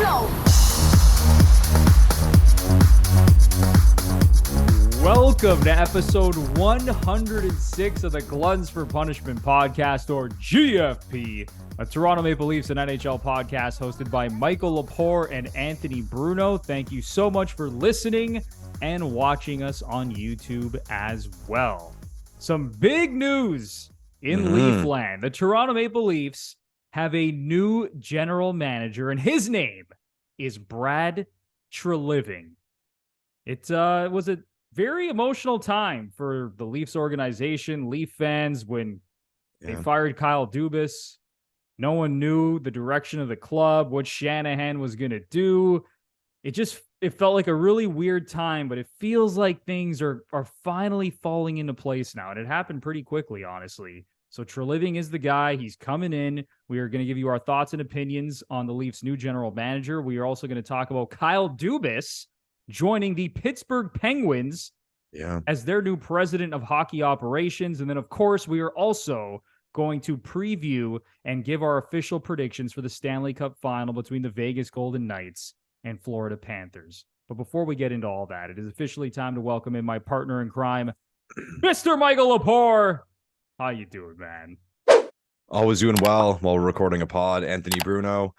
show. Welcome to episode 106 of the Gluttons For Punishment Podcast, or GFP, a Toronto Maple Leafs and NHL podcast hosted by Michael Lepore and Anthony Bruno. Thank you so much for listening and watching us on YouTube as well. Some big news in Leafland. The Toronto Maple Leafs have a new general manager, and his name is Brad Treliving. It was a very emotional time for the Leafs organization, Leaf fans, when they fired Kyle Dubas. No one knew the direction of the club, what Shanahan was going to do. It felt like a really weird time, but it feels like things are finally falling into place now. And it happened pretty quickly, honestly. So Treliving is the guy. He's coming in. We are going to give you our thoughts and opinions on the Leafs' new general manager. We are also going to talk about Kyle Dubas joining the Pittsburgh Penguins as their new president of hockey operations. And then, of course, we are also going to preview and give our official predictions for the Stanley Cup Final between the Vegas Golden Knights and Florida Panthers. But before we get into all that, it is officially time to welcome in my partner in crime, Mr. Michael Lepore. How you doing, man? Always doing well while we're recording a pod. Anthony Bruno.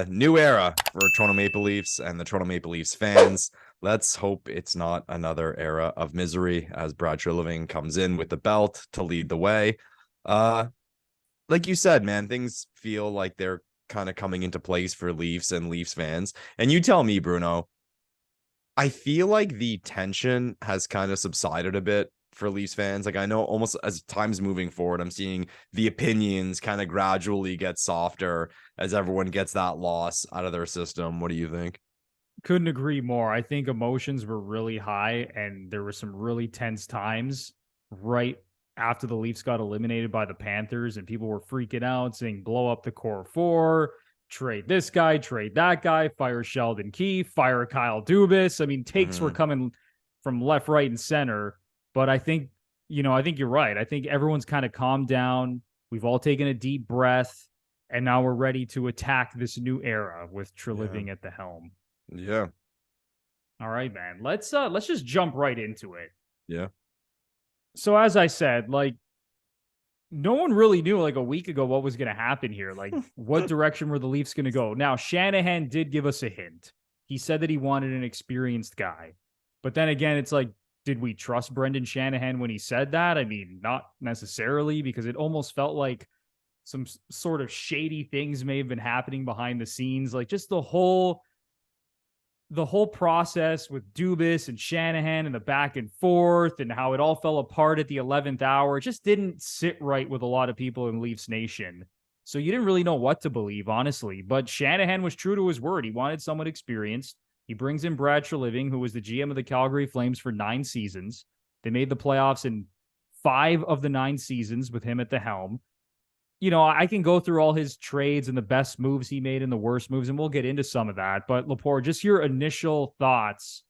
New era for Toronto Maple Leafs and the Toronto Maple Leafs fans. Let's hope it's not another era of misery as Brad Treliving comes in with the belt to lead the way. Like you said, man, things feel like they're kind of coming into place for Leafs and Leafs fans. And you tell me, Bruno, I feel like the tension has kind of subsided a bit for Leafs fans. Like, I know almost as time's moving forward, I'm seeing the opinions kind of gradually get softer as everyone gets that loss out of their system. What do you think? Couldn't agree more. I think emotions were really high, and there were some really tense times right after the Leafs got eliminated by the Panthers, and people were freaking out, saying blow up the core four, trade this guy, trade that guy, fire Sheldon Keefe, fire Kyle Dubas. I mean, takes were coming from left, right, and center. But I think you're right. I think everyone's kind of calmed down. We've all taken a deep breath, and now we're ready to attack this new era with Treliving at the helm. Yeah. All right, man. Let's just jump right into it. Yeah. So as I said, like, no one really knew like a week ago what was going to happen here. Like, what direction were the Leafs going to go? Now, Shanahan did give us a hint. He said that he wanted an experienced guy. But then again, it's like, did we trust Brendan Shanahan when he said that? I mean, not necessarily, because it almost felt like some sort of shady things may have been happening behind the scenes. Like, just the whole process with Dubas and Shanahan and the back and forth and how it all fell apart at the 11th hour. It just didn't sit right with a lot of people in Leafs Nation. So you didn't really know what to believe, honestly. But Shanahan was true to his word. He wanted someone experienced. He brings in Brad Treliving, who was the GM of the Calgary Flames for 9 seasons. They made the playoffs in 5 of the 9 seasons with him at the helm. You know, I can go through all his trades and the best moves he made and the worst moves, and we'll get into some of that. But Lepore, just your initial thoughts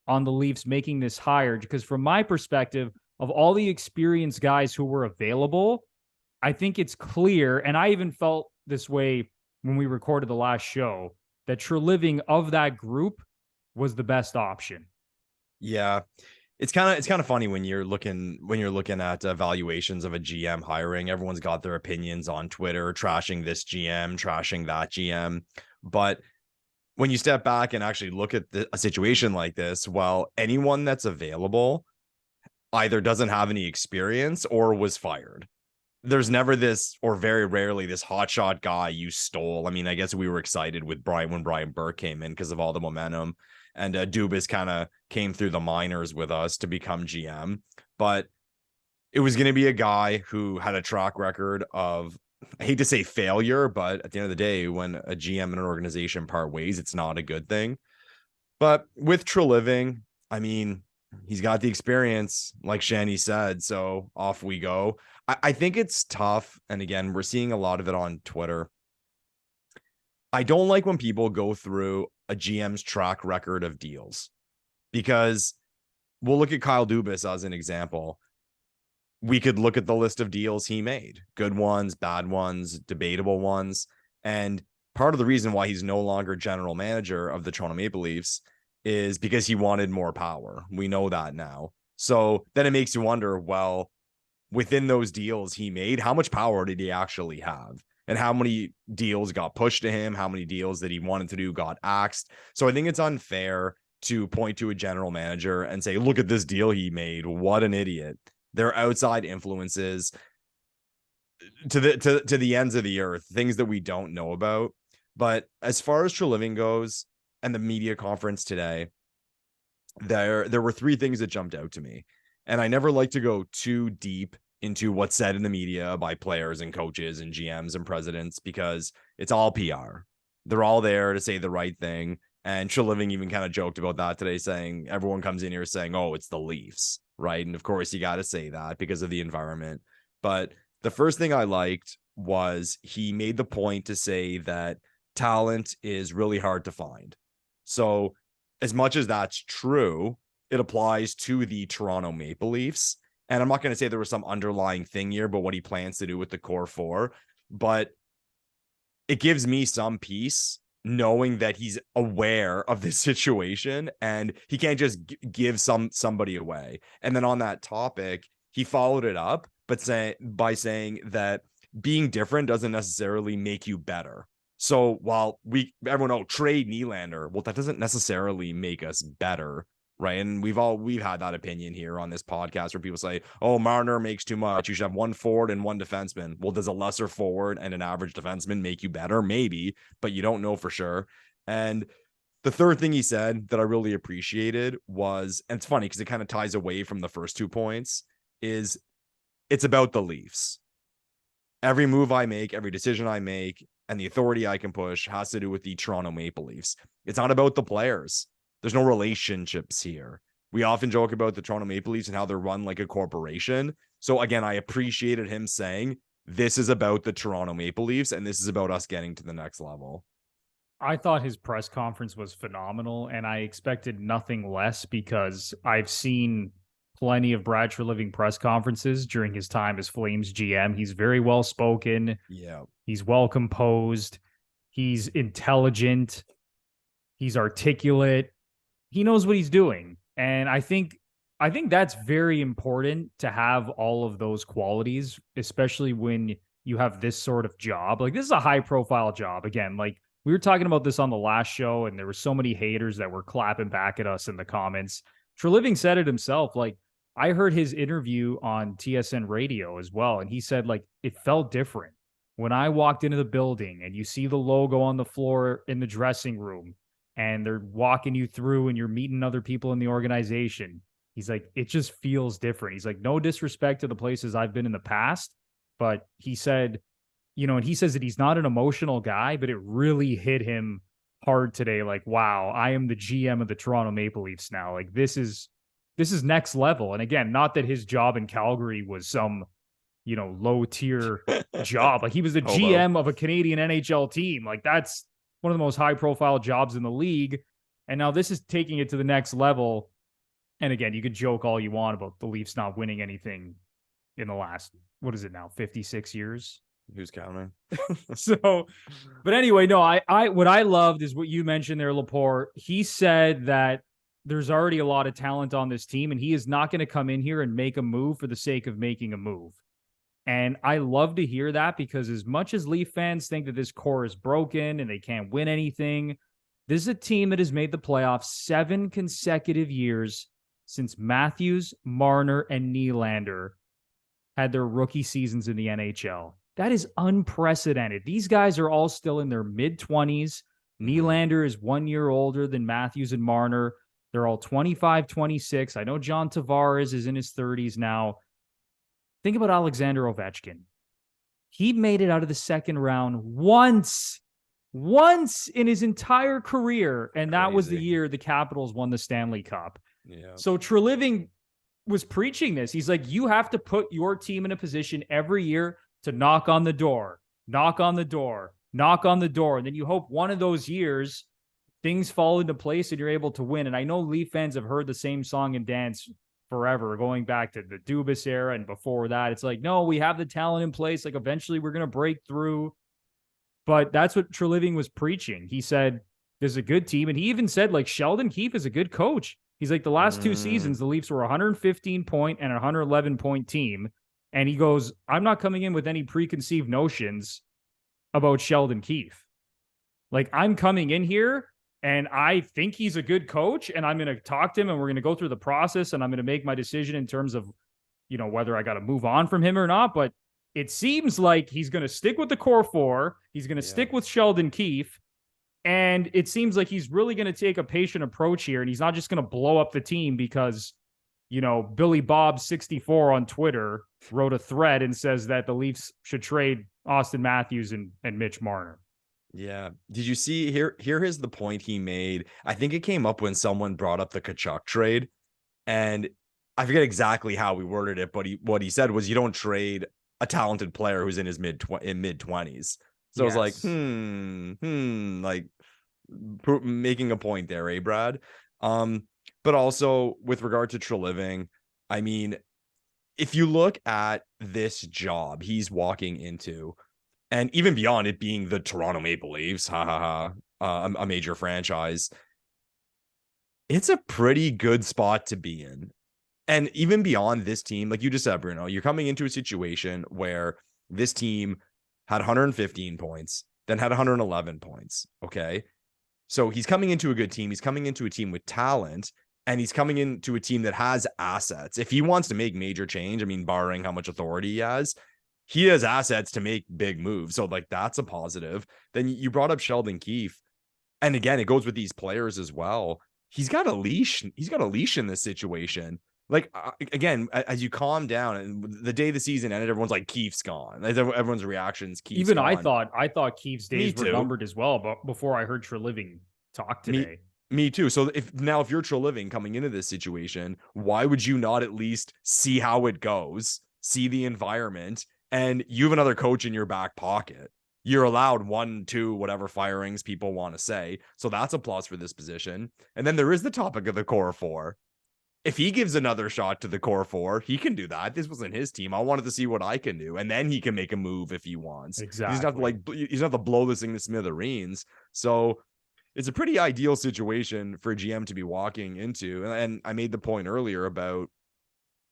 on the Leafs making this hire, because from my perspective, of all the experienced guys who were available, I think it's clear, and I even felt this way when we recorded the last show, that Treliving of that group was the best option. Yeah. It's kind of funny when you're looking at evaluations of a GM hiring. Everyone's got their opinions on Twitter, trashing this GM, trashing that GM. But when you step back and actually look at a situation like this, well, anyone that's available either doesn't have any experience or was fired. There's never this, or very rarely, this hotshot guy you stole. I mean, I guess we were excited with when Brian Burke came in because of all the momentum, and Dubas kind of came through the minors with us to become GM. But it was going to be a guy who had a track record of, I hate to say failure, but at the end of the day, when a GM and an organization part ways, it's not a good thing. But with Treliving, I mean, he's got the experience, like Shanny said, so off we go. I think it's tough, and again, we're seeing a lot of it on Twitter. I don't like when people go through a GM's track record of deals, because we'll look at Kyle Dubas as an example. We could look at the list of deals he made, good ones, bad ones, debatable ones, and part of the reason why he's no longer general manager of the Toronto Maple Leafs is because he wanted more power. We know that now. So then it makes you wonder, well, within those deals he made, how much power did he actually have? And how many deals got pushed to him? How many deals that he wanted to do got axed? So I think it's unfair to point to a general manager and say, look at this deal he made. What an idiot. There are outside influences to the ends of the earth, things that we don't know about. But as far as Treliving goes and the media conference today, there were three things that jumped out to me. And I never like to go too deep into what's said in the media by players and coaches and GMs and presidents, because it's all PR. They're all there to say the right thing. And Treliving even kind of joked about that today, saying everyone comes in here saying, oh, it's the Leafs, right? And of course, you got to say that because of the environment. But the first thing I liked was he made the point to say that talent is really hard to find. So as much as that's true, it applies to the Toronto Maple Leafs. And I'm not going to say there was some underlying thing here, but what he plans to do with the core four. But it gives me some peace knowing that he's aware of this situation and he can't just give somebody away. And then on that topic, he followed it up, but by saying that being different doesn't necessarily make you better. So while everyone know trade Nylander, well, that doesn't necessarily make us better, right? And we've had that opinion here on this podcast where people say, oh, Marner makes too much. You should have one forward and one defenseman. Well, does a lesser forward and an average defenseman make you better? Maybe, but you don't know for sure. And the third thing he said that I really appreciated was, and it's funny because it kind of ties away from the first 2 points, is it's about the Leafs. Every move I make, every decision I make, and the authority I can push has to do with the Toronto Maple Leafs. It's not about the players. There's no relationships here. We often joke about the Toronto Maple Leafs and how they're run like a corporation. So again, I appreciated him saying this is about the Toronto Maple Leafs and this is about us getting to the next level. I thought his press conference was phenomenal, and I expected nothing less because I've seen plenty of Brad Treliving press conferences during his time as Flames GM. He's very well spoken. Yeah. He's well composed. He's intelligent. He's articulate. He knows what he's doing. And I think that's very important to have all of those qualities, especially when you have this sort of job. Like, this is a high profile job. Again, like we were talking about this on the last show, and there were so many haters that were clapping back at us in the comments. Treliving said it himself. Like, I heard his interview on TSN radio as well. And he said, like, it felt different when I walked into the building and you see the logo on the floor in the dressing room and they're walking you through and you're meeting other people in the organization. He's like, it just feels different. He's like, no disrespect to the places I've been in the past, but he said, you know, and he says that he's not an emotional guy, but it really hit him hard today. Like, wow, I am the GM of the Toronto Maple Leafs now. Like, this is next level. And again, not that his job in Calgary was some, you know, low tier job. Like, he was the GM of a Canadian NHL team. Like, that's one of the most high profile jobs in the league. And now this is taking it to the next level. And again, you could joke all you want about the Leafs not winning anything in the last, what is it now, 56 years? Who's counting? So, but anyway, no, what I loved is what you mentioned there, Lepore. He said that there's already a lot of talent on this team, and he is not going to come in here and make a move for the sake of making a move. And I love to hear that, because as much as Leaf fans think that this core is broken and they can't win anything, this is a team that has made the playoffs 7 consecutive years since Matthews, Marner, and Nylander had their rookie seasons in the NHL. That is unprecedented. These guys are all still in their mid-20s. Nylander is 1 year older than Matthews and Marner. They're all 25, 26. I know John Tavares is in his 30s now. Think about Alexander Ovechkin. He made it out of the second round once in his entire career, and that was the year the Capitals won the Stanley Cup. Yeah. So Treliving was preaching this. He's like, you have to put your team in a position every year to knock on the door, knock on the door, knock on the door. And then you hope one of those years things fall into place and you're able to win. And I know Leaf fans have heard the same song and dance forever, going back to the Dubas era and before that. It's like, no, we have the talent in place. Like, eventually we're going to break through. But that's what Treliving was preaching. He said, there's a good team. And he even said, like, Sheldon Keefe is a good coach. He's like, the last 2 seasons, the Leafs were a 115-point and a 111-point team. And he goes, I'm not coming in with any preconceived notions about Sheldon Keefe. Like, I'm coming in here and I think he's a good coach, and I'm going to talk to him and we're going to go through the process, and I'm going to make my decision in terms of, whether I got to move on from him or not. But it seems like he's going to stick with the core four. He's going to stick with Sheldon Keefe. And it seems like he's really going to take a patient approach here, and he's not just going to blow up the team because, Billy Bob 64 on Twitter wrote a thread and says that the Leafs should trade Austin Matthews and Mitch Marner. Yeah. Did you see here? Here is the point he made. I think it came up when someone brought up the Tkachuk trade, and I forget exactly how we worded it, but what he said was, you don't trade a talented player who's in his mid 20s. So it's like, like making a point there, eh, Brad? But also with regard to Treliving, I mean, if you look at this job he's walking into, and even beyond it being the Toronto Maple Leafs, a major franchise, it's a pretty good spot to be in. And even beyond this team, like you just said, Bruno, you're coming into a situation where this team had 115 points, then had 111 points. Okay. So he's coming into a good team. He's coming into a team with talent, and he's coming into a team that has assets. If he wants to make major change, I mean, barring how much authority he has assets to make big moves. So like, that's a positive. Then you brought up Sheldon Keefe. And again, it goes with these players as well. He's got a leash. He's got a leash in this situation. Like, again, as you calm down, and the day the season ended, everyone's like, Keefe's gone. Everyone's reactions, Keefe's even gone. I thought Keefe's days were numbered as well, but before I heard Treliving talk today. Me too. So if you're Treliving coming into this situation, why would you not at least see how it goes, see the environment, and you have another coach in your back pocket? You're allowed 1, 2, whatever firings people want to say. So that's a plus for this position. And then there is the topic of the core four. If he gives another shot to the core four, he can do that. This wasn't his team. I wanted to see what I can do. And then he can make a move if he wants. Exactly. He's not have to blow this thing to smithereens. So it's a pretty ideal situation for a GM to be walking into. And I made the point earlier about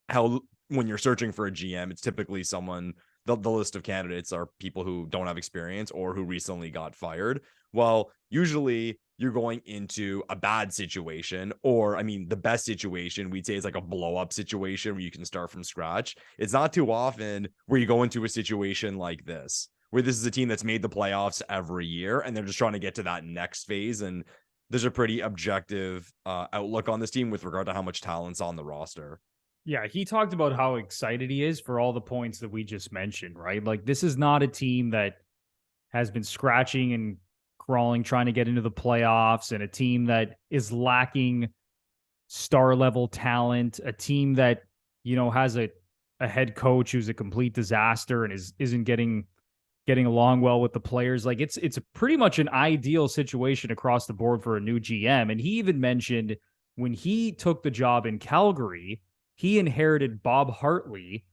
how when you're searching for a GM, it's typically someone, the list of candidates are people who don't have experience or who recently got fired. Well, usually you're going into a bad situation, or I mean, the best situation we'd say is like a blow up situation where you can start from scratch. It's not too often where you go into a situation like this, where this is a team that's made the playoffs every year and they're just trying to get to that next phase. And there's a pretty objective outlook on this team with regard to how much talent's on the roster. Yeah, he talked about how excited he is for all the points that we just mentioned, right? Like, this is not a team that has been scratching and crawling, trying to get into the playoffs, and a team that is lacking star level talent, a team that, has a head coach who's a complete disaster and isn't getting along well with the players. Like, it's pretty much an ideal situation across the board for a new GM. And he even mentioned when he took the job in Calgary, he inherited Bob Hartley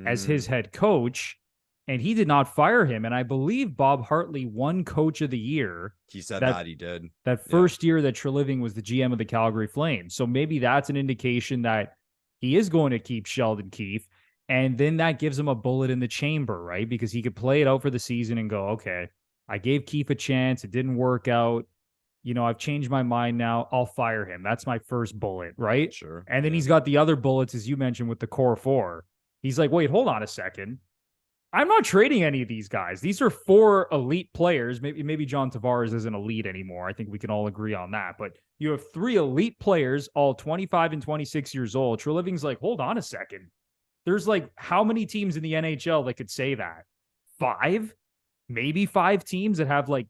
as his head coach, and he did not fire him. And I believe Bob Hartley won Coach of the Year. He said that he did. That first year that Treliving was the GM of the Calgary Flames. So maybe that's an indication that he is going to keep Sheldon Keefe. And then that gives him a bullet in the chamber, right? Because he could play it out for the season and go, okay, I gave Keefe a chance. It didn't work out. I've changed my mind now. I'll fire him. That's my first bullet, right? Sure. And then he's got the other bullets, as you mentioned, with the core four. He's like, wait, hold on a second. I'm not trading any of these guys. These are 4 elite players. Maybe John Tavares isn't elite anymore. I think we can all agree on that. But you have 3 elite players, all 25 and 26 years old. Treliving's like, hold on a second. There's like how many teams in the NHL that could say that? 5? Maybe 5 teams that have like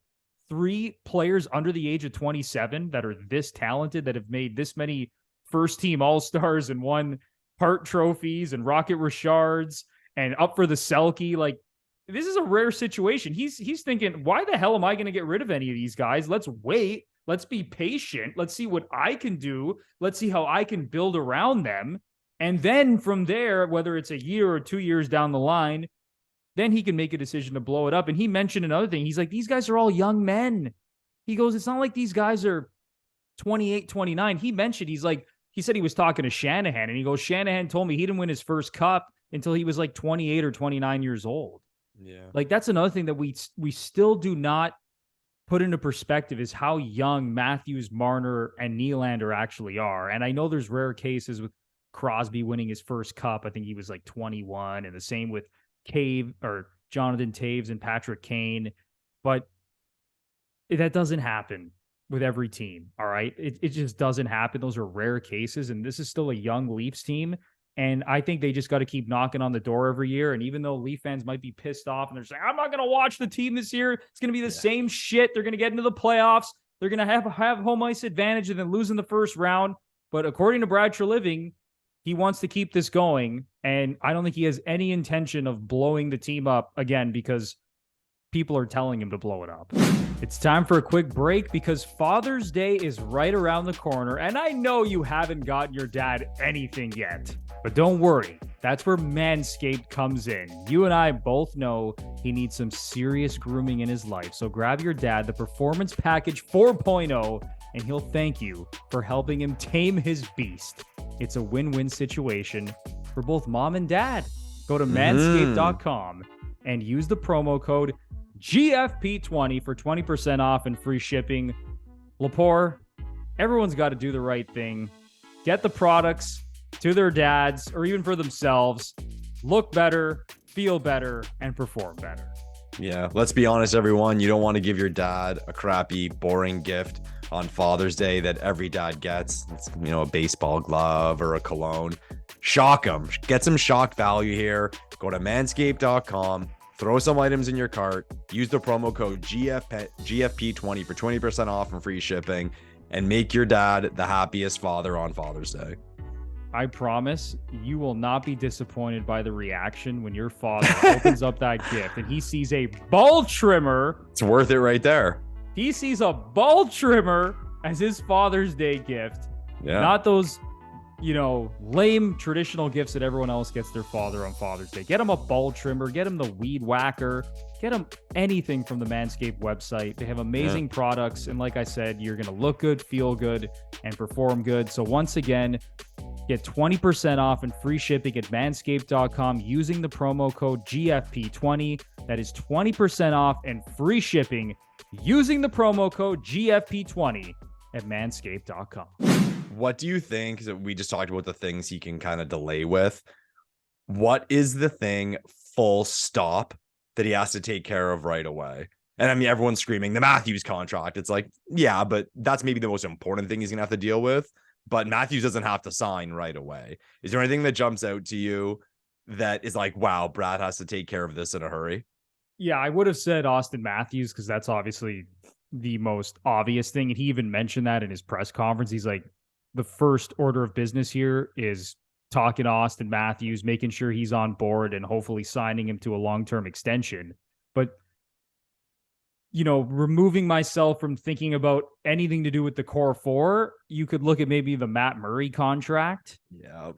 3 players under the age of 27 that are this talented, that have made this many first team All-Stars and won Hart trophies and Rocket Richards and up for the Selke. Like, this is a rare situation. He's thinking, why the hell am I going to get rid of any of these guys? Let's wait. Let's be patient. Let's see what I can do. Let's see how I can build around them. And then from there, whether it's a year or 2 years down the line, then he can make a decision to blow it up. And he mentioned another thing. He's like, these guys are all young men. He goes, it's not like these guys are 28, 29. He mentioned, he said he was talking to Shanahan, and he goes, Shanahan told me he didn't win his first cup until he was like 28 or 29 years old. Yeah. Like, that's another thing that we still do not put into perspective, is how young Matthews, Marner, and Nylander actually are. And I know there's rare cases with Crosby winning his first cup. I think he was like 21, and the same with Jonathan Taves and Patrick Kane. But that doesn't happen with every team. All right. It just doesn't happen. Those are rare cases. And this is still a young Leafs team. And I think they just got to keep knocking on the door every year. And even though Leaf fans might be pissed off and they're saying, I'm not going to watch the team this year, it's going to be the same shit. They're going to get into the playoffs. They're going to have home ice advantage and then lose in the first round. But according to Brad Treliving, he wants to keep this going. And I don't think he has any intention of blowing the team up again, because people are telling him to blow it up. It's time for a quick break because Father's Day is right around the corner. And I know you haven't gotten your dad anything yet. But don't worry, that's where Manscaped comes in. You and I both know he needs some serious grooming in his life. So grab your dad the Performance Package 4.0, and he'll thank you for helping him tame his beast. It's a win-win situation for both mom and dad. Go to manscaped.com and use the promo code GFP20 for 20% off and free shipping. Lepore, everyone's got to do the right thing. Get the products to their dads or even for themselves. Look better, feel better, and perform better. Yeah, let's be honest, everyone. You don't want to give your dad a crappy, boring gift on Father's Day that every dad gets. It's, a baseball glove or a cologne. Shock them. Get some shock value here. Go to manscaped.com. Throw some items in your cart. Use the promo code GFP20 for 20% off and free shipping. And make your dad the happiest father on Father's Day. I promise you will not be disappointed by the reaction when your father opens up that gift and he sees a ball trimmer. It's worth it right there. He sees a ball trimmer as his Father's Day gift. Yeah. Not those, lame traditional gifts that everyone else gets their father on Father's Day. Get him a ball trimmer. Get him the weed whacker. Get him anything from the Manscaped website. They have amazing products. And like I said, you're going to look good, feel good, and perform good. So once again, get 20% off and free shipping at manscaped.com using the promo code GFP20. That is 20% off and free shipping using the promo code GFP20 at manscaped.com. What do you think? So we just talked about the things he can kind of delay with. What is the thing full stop that he has to take care of right away? And I mean, everyone's screaming the Matthews contract. It's like, yeah, but that's maybe the most important thing he's going to have to deal with. But Matthews doesn't have to sign right away. Is there anything that jumps out to you that is like, wow, Brad has to take care of this in a hurry? Yeah, I would have said Austin Matthews because that's obviously the most obvious thing. And he even mentioned that in his press conference. He's like, the first order of business here is talking to Austin Matthews, making sure he's on board and hopefully signing him to a long-term extension. But, removing myself from thinking about anything to do with the core four, you could look at maybe the Matt Murray contract. Yeah.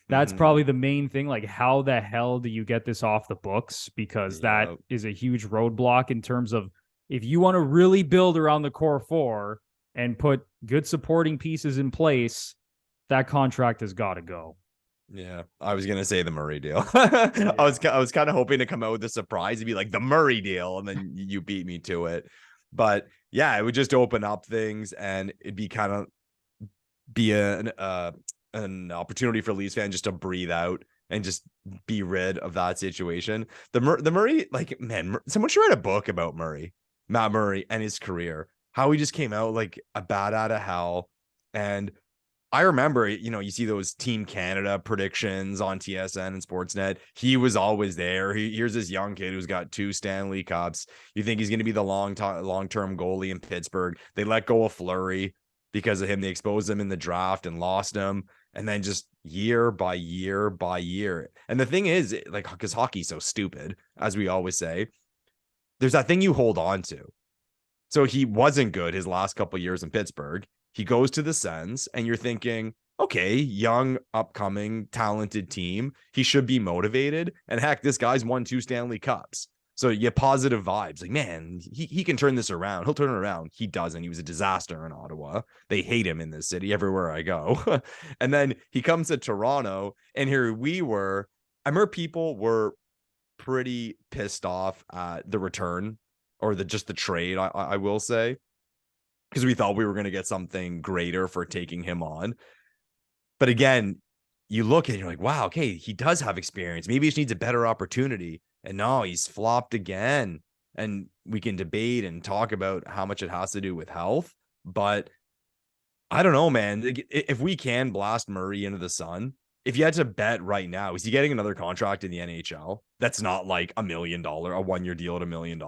That's probably the main thing. Like, how the hell do you get this off the books? Because that is a huge roadblock in terms of if you want to really build around the core four and put good supporting pieces in place, that contract has got to go. Yeah, I was gonna say the Murray deal. I was kind of hoping to come out with a surprise and be like the Murray deal, and then you beat me to it. But yeah, it would just open up things, and it'd be kind of an opportunity for Leafs fans just to breathe out and just be rid of that situation. The Murray, like, man, someone should write a book about Matt Murray, and his career. How he just came out like a bat out of hell. And I remember, you see those Team Canada predictions on TSN and Sportsnet. He was always there. Here's this young kid who's got 2 Stanley Cups. You think he's going to be the long-term goalie in Pittsburgh. They let go of Fleury because of him. They exposed him in the draft and lost him. And then just year by year by year. And the thing is, like, because hockey's so stupid, as we always say, there's that thing you hold on to. So he wasn't good his last couple of years in Pittsburgh. He goes to the Sens, and you're thinking, okay, young, upcoming, talented team. He should be motivated. And heck, this guy's won 2 Stanley Cups. So you get positive vibes. Like, man, he can turn this around. He'll turn it around. He doesn't. He was a disaster in Ottawa. They hate him in this city everywhere I go. And then he comes to Toronto, and here we were. I remember people were pretty pissed off at the return or the trade, I will say, because we thought we were going to get something greater for taking him on. But again, you look and you're like, wow, okay, he does have experience. Maybe he just needs a better opportunity. And no, he's flopped again. And we can debate and talk about how much it has to do with health. But I don't know, man. If we can blast Murray into the sun, if you had to bet right now, is he getting another contract in the NHL? That's not like $1 million, a 1-year deal at $1 million.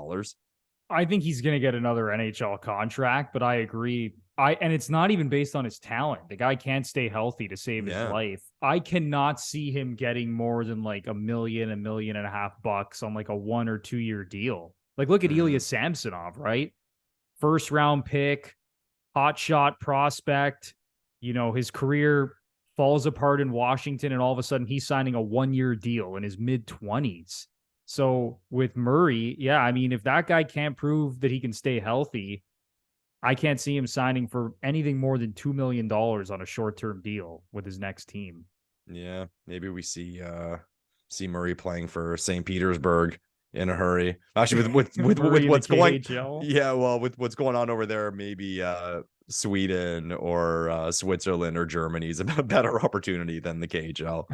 I think he's going to get another NHL contract, but I agree. And it's not even based on his talent. The guy can't stay healthy to save his life. I cannot see him getting more than like $1 million, $1.5 million on like a 1 or 2 year deal. Like, look at Ilya Samsonov, right? First round pick, hot shot prospect. You know, his career falls apart in Washington, and all of a sudden he's signing a 1-year deal in his mid-20s. So with Murray, yeah, I mean, if that guy can't prove that he can stay healthy, I can't see him signing for anything more than $2 million on a short-term deal with his next team. Yeah, maybe we see Murray playing for St. Petersburg in a hurry. Actually, with what's going, with what's going on over there, maybe Sweden or Switzerland or Germany is a better opportunity than the KHL.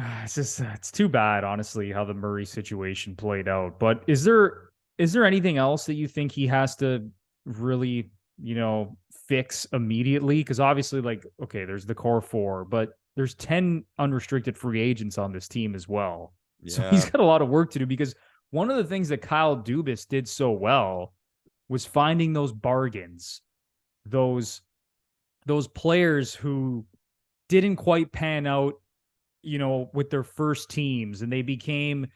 It's too bad, honestly, how the Murray situation played out. But is there anything else that you think he has to really, fix immediately? Because obviously, like, okay, there's the core 4, but there's 10 unrestricted free agents on this team as well. Yeah. So he's got a lot of work to do, because one of the things that Kyle Dubas did so well was finding those bargains, those players who didn't quite pan out, with their first teams, and they became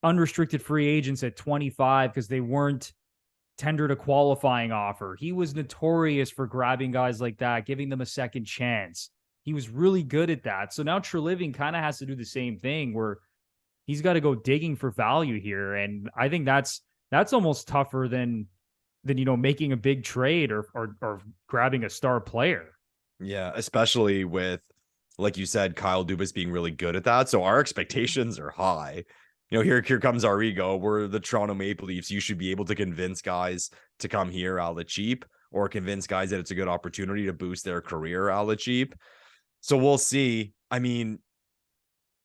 unrestricted free agents at 25 because they weren't tendered a qualifying offer. He was notorious for grabbing guys like that, giving them a second chance. He was really good at that. So now Treliving kind of has to do the same thing, where he's got to go digging for value here. And I think that's almost tougher than making a big trade or grabbing a star player. Yeah, especially with, like you said, Kyle Dubas being really good at that. So our expectations are high. Here comes our ego. We're the Toronto Maple Leafs. You should be able to convince guys to come here out the cheap, or convince guys that it's a good opportunity to boost their career out the cheap. So we'll see. I mean,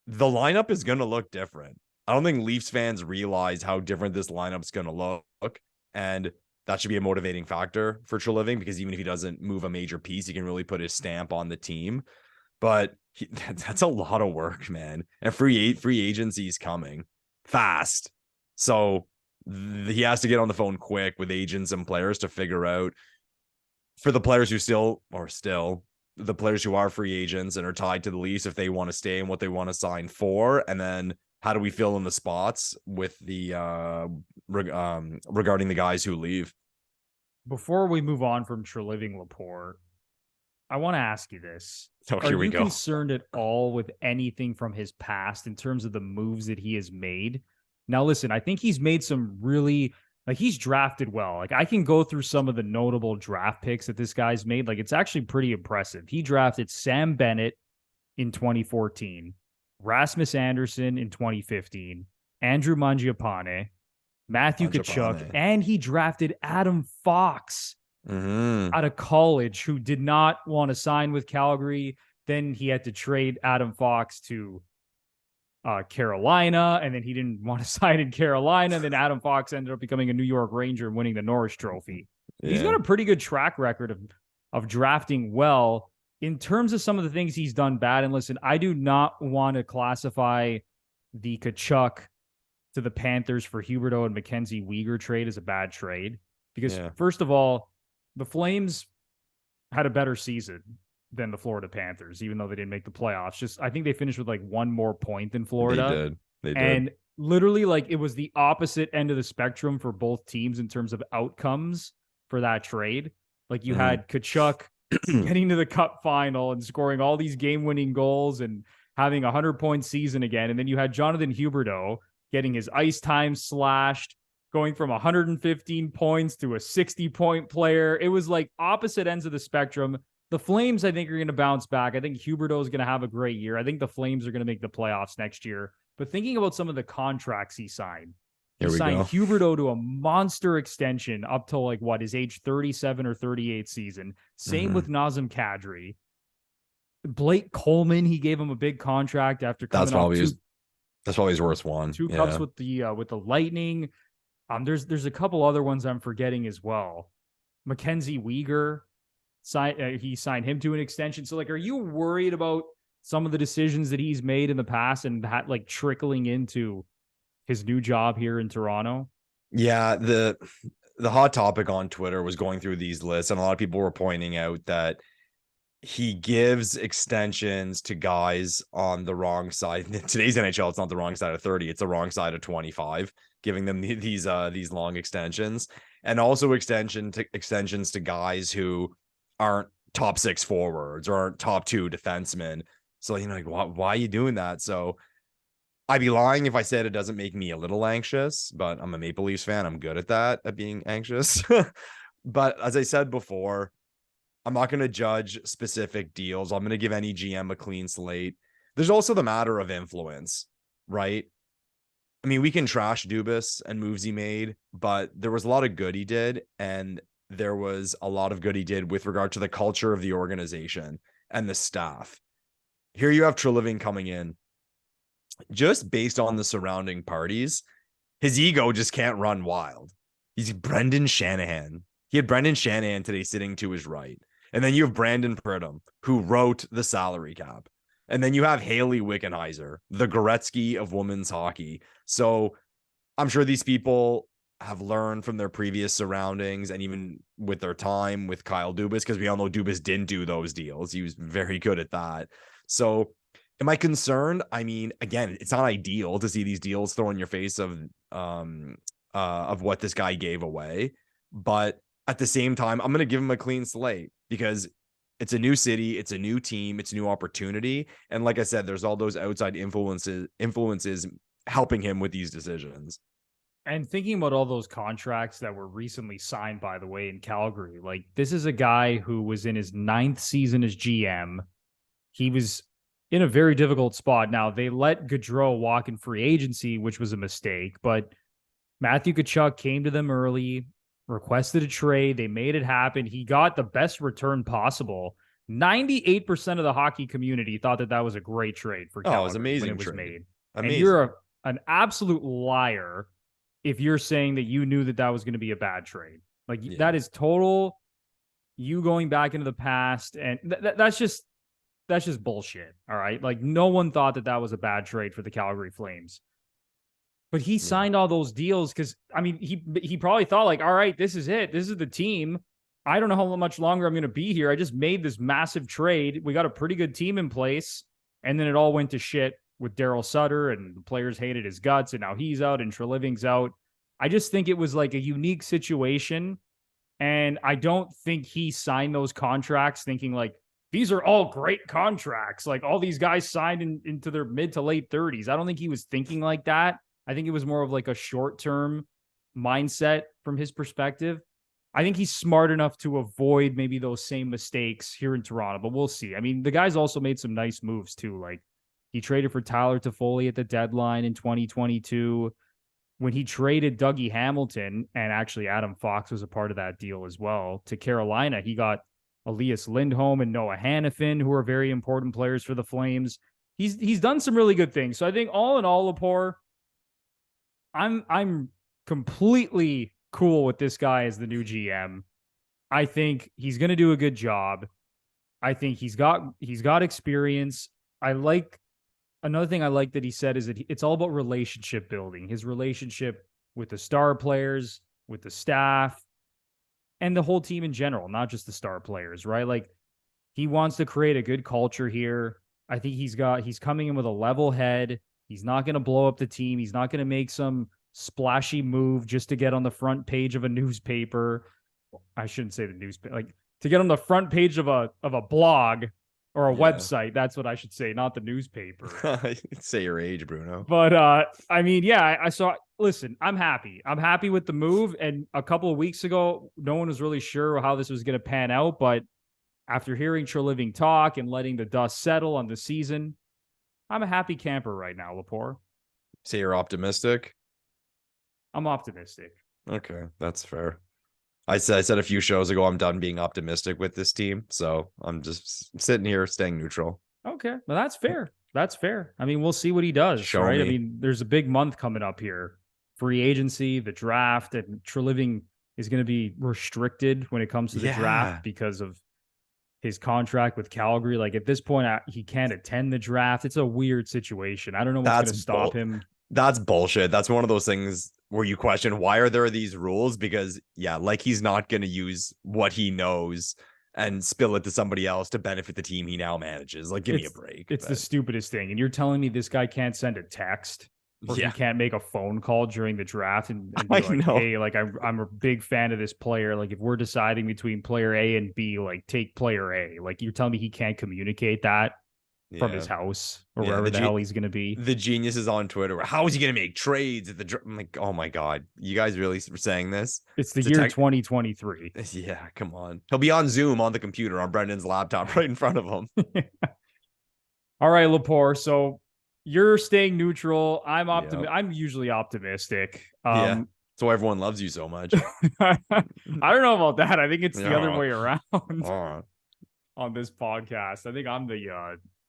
the lineup is going to look different. I don't think Leafs fans realize how different this lineup's going to look. And that should be a motivating factor for Treliving, because even if he doesn't move a major piece, he can really put his stamp on the team. But that's a lot of work, man. And free agency is coming fast. So he has to get on the phone quick with agents and players to figure out, for the players who the players who are free agents and are tied to the Leafs, if they want to stay and what they want to sign for. And then how do we fill in the spots with the regarding the guys who leave? Before we move on from Treliving Lepore, I want to ask you this. Are you concerned at all with anything from his past in terms of the moves that he has made? Now, listen, I think he's made some really, he's drafted well. I can go through some of the notable draft picks that this guy's made. It's actually pretty impressive. He drafted Sam Bennett in 2014, Rasmus Anderson in 2015, Andrew Mangiapane, Matthew Tkachuk, and he drafted Adam Fox out of college, who did not want to sign with Calgary. Then he had to trade Adam Fox to Carolina, and then he didn't want to sign in Carolina. And then Adam Fox ended up becoming a New York Ranger and winning the Norris Trophy. Yeah. He's got a pretty good track record of drafting well. In terms of some of the things he's done bad, and listen, I do not want to classify the Tkachuk to the Panthers for Huberdeau and Mackenzie Weegar trade as a bad trade, because first of all, the Flames had a better season than the Florida Panthers, even though they didn't make the playoffs. I think they finished with 1 more point than Florida. They did. And literally, it was the opposite end of the spectrum for both teams in terms of outcomes for that trade. You had Tkachuk getting to the Cup Final and scoring all these game-winning goals and having a 100-point season again. And then you had Jonathan Huberdeau getting his ice time slashed, going from 115 points to a 60-point player. It was like opposite ends of the spectrum. The Flames, I think, are going to bounce back. I think Huberdeau is going to have a great year. I think the Flames are going to make the playoffs next year. But thinking about some of the contracts he signed, he signed Huberdeau to a monster extension up till like what, his age 37 or 38 season. Same with Nazem Kadri. Blake Coleman, he gave him a big contract after coming that's probably his worst one. Two cups with the Lightning. There's a couple other ones I'm forgetting as well. Mackenzie Weegar, he signed him to an extension. So like, are you worried about some of the decisions that he's made in the past and that like trickling into his new job here in Toronto? Yeah, the hot topic on Twitter was going through these lists, and a lot of people were pointing out that he gives extensions to guys on the wrong side. In today's NHL, it's not the wrong side of 30, it's the wrong side of 25, giving them these long extensions, and also extensions to guys who aren't top 6 forwards or aren't top 2 defensemen. So, like, why are you doing that? So I'd be lying if I said it doesn't make me a little anxious, but I'm a Maple Leafs fan. I'm good at that, at being anxious. But as I said before, I'm not going to judge specific deals. I'm going to give any GM a clean slate. There's also the matter of influence, right? I mean, we can trash Dubas and moves he made, but there was a lot of good he did. And there was a lot of good he did with regard to the culture of the organization and the staff. Here you have Treliving coming in. Just based on the surrounding parties, his ego just can't run wild. He's Brendan Shanahan. He had Brendan Shanahan today sitting to his right. And then you have Brandon Pridham, who wrote the salary cap. And then you have Haley Wickenheiser, the Gretzky of women's hockey. So I'm sure these people have learned from their previous surroundings and even with their time with Kyle Dubas, because we all know Dubas didn't do those deals. He was very good at that. So am I concerned? I mean, again, it's not ideal to see these deals thrown in your face of what this guy gave away. But at the same time, I'm going to give him a clean slate because it's a new city, it's a new team, it's a new opportunity. And like I said, there's all those outside influences helping him with these decisions. And thinking about all those contracts that were recently signed, by the way, in Calgary, like this is a guy who was in his 9th season as GM. He was in a very difficult spot. Now, they let Gaudreau walk in free agency, which was a mistake, but Matthew Tkachuk came to them early, requested a trade. They made it happen. He got the best return possible. 98% of the hockey community thought that was a great trade for Calgary. It was amazing when it was trade. made. Amazing. And you're an absolute liar if you're saying that you knew that was going to be a bad trade. Like that is total you going back into the past. And that's just bullshit. All right. Like no one thought that was a bad trade for the Calgary Flames, but he signed all those deals. Cause I mean, he probably thought like, all right, this is it. This is the team. I don't know how much longer I'm going to be here. I just made this massive trade. We got a pretty good team in place. And then it all went to shit with Daryl Sutter and the players hated his guts. And now he's out and Treliving's out. I just think it was like a unique situation. And I don't think he signed those contracts thinking like, these are all great contracts. Like all these guys signed into their mid to late 30s. I don't think he was thinking like that. I think it was more of like a short-term mindset from his perspective. I think he's smart enough to avoid maybe those same mistakes here in Toronto, but we'll see. I mean, the guy's also made some nice moves too. Like he traded for Tyler Toffoli at the deadline in 2022. When he traded Dougie Hamilton, and actually Adam Fox was a part of that deal as well, to Carolina, he got Elias Lindholm and Noah Hannafin, who are very important players for the Flames. He's done some really good things. So I think all in all, Lepore, I'm completely cool with this guy as the new GM. I think he's going to do a good job. I think he's got experience. Another thing I like that he said is that it's all about relationship building. His relationship with the star players, with the staff, and the whole team in general, not just the star players, right? Like he wants to create a good culture here. I think he's coming in with a level head. He's not going to blow up the team. He's not going to make some splashy move just to get on the front page of a newspaper. I shouldn't say the newspaper, like to get on the front page of a blog or a website. That's what I should say, not the newspaper. Say your age, Bruno. But I mean, yeah, I saw. Listen, I'm happy. I'm happy with the move. And a couple of weeks ago, no one was really sure how this was going to pan out. But after hearing Treliving talk and letting the dust settle on the season, I'm a happy camper right now, Lepore. Say you're optimistic? I'm optimistic. Okay, that's fair. I said a few shows ago I'm done being optimistic with this team, so I'm just sitting here staying neutral. Okay, well, that's fair. That's fair. I mean, we'll see what he does, right? I mean, there's a big month coming up here. Free agency, the draft, and Treliving is going to be restricted when it comes to the draft because of his contract with Calgary. Like, at this point, he can't attend the draft. It's a weird situation. I don't know what's going to stop him. That's bullshit. That's one of those things where you question, why are there these rules? Because like he's not going to use what he knows and spill it to somebody else to benefit the team he now manages. Like, give me a break. It's the stupidest thing. And you're telling me this guy can't send a text or he can't make a phone call during the draft and be like, hey, like I'm a big fan of this player. Like, if we're deciding between player A and B, like, take player A. Like, you're telling me he can't communicate that from his house or wherever the hell he's going to be. The geniuses on Twitter, how is he going to make trades at the I'm like, oh my God, you guys really were saying this? It's the year 2023. Yeah, come on. He'll be on Zoom on the computer on Brendan's laptop right in front of him. All right, Lepore. So you're staying neutral. I'm usually optimistic. That's why everyone loves you so much. I don't know about that. I think it's the other way around on this podcast. I think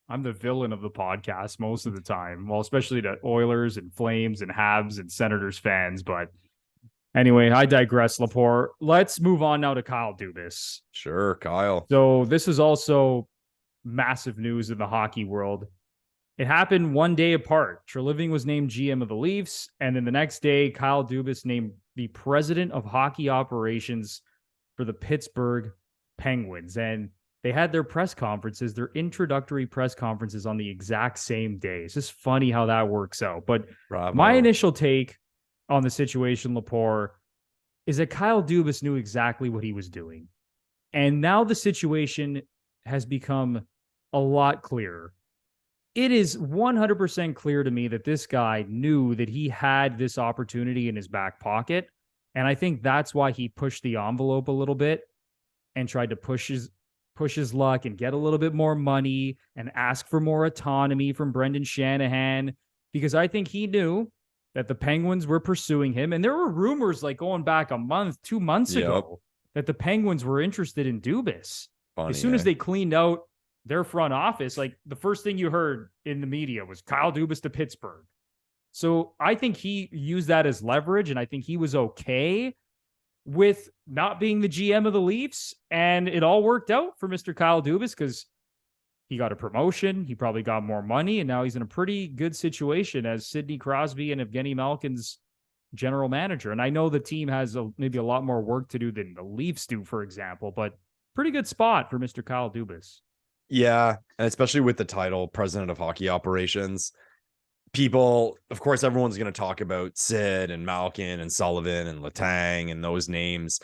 I'm the villain of the podcast most of the time. Well, especially to Oilers and Flames and Habs and Senators fans. But anyway, I digress, Lepore. Let's move on now to Kyle Dubas. Sure, Kyle. So this is also massive news in the hockey world. It happened one day apart. Treliving was named GM of the Leafs, and then the next day, Kyle Dubas named the president of hockey operations for the Pittsburgh Penguins. And they had their press conferences, their introductory press conferences on the exact same day. It's just funny how that works out. But my initial take on the situation, Lepore, is that Kyle Dubas knew exactly what he was doing. And now the situation has become a lot clearer. It is 100% clear to me that this guy knew that he had this opportunity in his back pocket. And I think that's why he pushed the envelope a little bit and tried to push his luck and get a little bit more money and ask for more autonomy from Brendan Shanahan, because I think he knew that the Penguins were pursuing him. And there were rumors like going back a month, 2 months ago that the Penguins were interested in Dubas. As soon as they cleaned out their front office, like the first thing you heard in the media was Kyle Dubas to Pittsburgh. So I think he used that as leverage, and I think he was okay with not being the GM of the Leafs, and it all worked out for Mr. Kyle Dubas because he got a promotion, he probably got more money, and now he's in a pretty good situation as Sidney Crosby and Evgeny Malkin's general manager. And I know the team has maybe a lot more work to do than the Leafs do, for example, but pretty good spot for Mr. Kyle Dubas. Yeah, and especially with the title, president of hockey operations, people, of course, everyone's going to talk about Sid and Malkin and Sullivan and Letang and those names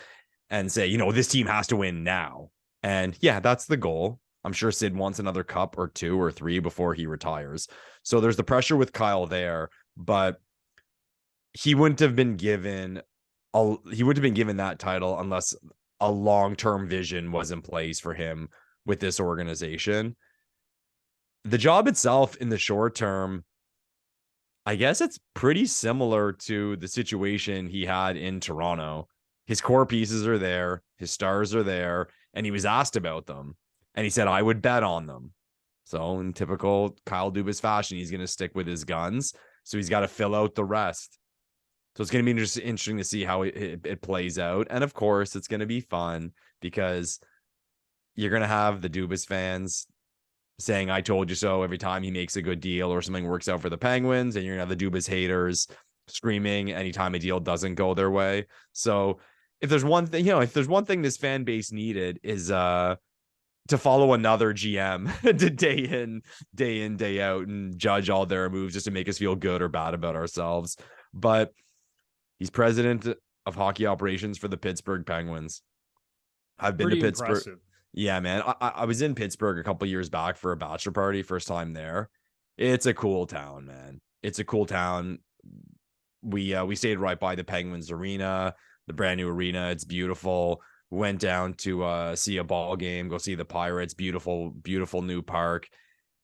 and say, this team has to win now. And yeah, that's the goal. I'm sure Sid wants another cup or 2 or 3 before he retires. So there's the pressure with Kyle there, but he wouldn't have been given that title unless a long-term vision was in place for him with this organization. The job itself in the short term, I guess it's pretty similar to the situation he had in Toronto. His core pieces are there, his stars are there, and he was asked about them. And he said, I would bet on them. So in typical Kyle Dubas fashion, he's going to stick with his guns. So he's got to fill out the rest. So it's going to be interesting to see how it plays out. And of course, it's going to be fun because you're going to have the Dubas fans saying, I told you so every time he makes a good deal or something works out for the Penguins. And you're going to have the Dubas haters screaming anytime a deal doesn't go their way. So if there's one thing, if there's one thing this fan base needed is to follow another GM to day in, day out and judge all their moves just to make us feel good or bad about ourselves. But he's president of hockey operations for the Pittsburgh Penguins. I've been to Pretty Pittsburgh. impressive. Yeah, man. I was in Pittsburgh a couple years back for a bachelor party, first time there. It's a cool town, man. It's a cool town. We stayed right by the Penguins arena, the brand new arena. It's beautiful. Went down to see a ball game, go see the Pirates. Beautiful, beautiful new park.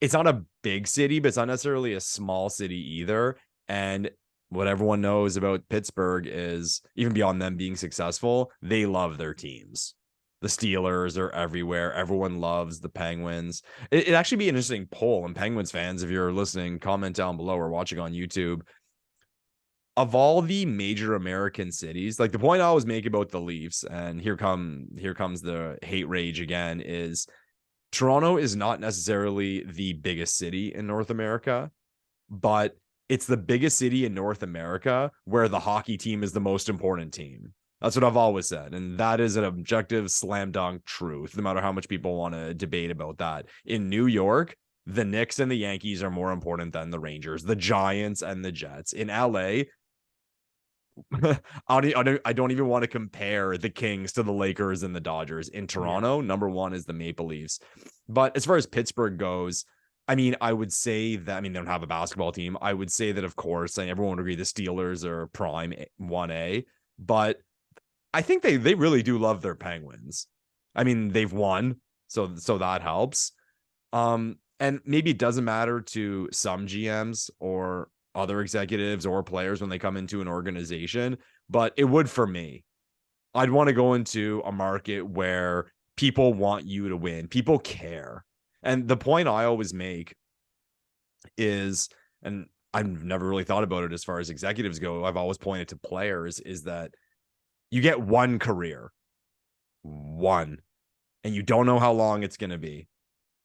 It's not a big city, but it's not necessarily a small city either. And what everyone knows about Pittsburgh is, even beyond them being successful, they love their teams. The Steelers are everywhere. Everyone loves the Penguins. It'd actually be an interesting poll. And Penguins fans, if you're listening, comment down below or watching on YouTube. Of all the major American cities, like the point I always make about the Leafs, and here comes the hate rage again, is Toronto is not necessarily the biggest city in North America, but it's the biggest city in North America where the hockey team is the most important team. That's what I've always said. And that is an objective slam dunk truth, no matter how much people want to debate about that. In New York, the Knicks and the Yankees are more important than the Rangers, the Giants and the Jets. In LA, I don't even want to compare the Kings to the Lakers and the Dodgers. In Toronto, number one is the Maple Leafs. But as far as Pittsburgh goes, I mean, I would say that, I mean, they don't have a basketball team. I would say that, of course, and everyone would agree the Steelers are prime 1A, but I think they really do love their Penguins. I mean, they've won, so that helps. And maybe it doesn't matter to some GMs or other executives or players when they come into an organization, but it would for me. I'd want to go into a market where people want you to win. People care. And the point I always make is, and I've never really thought about it as far as executives go, I've always pointed to players, is that you get one career, and you don't know how long it's going to be.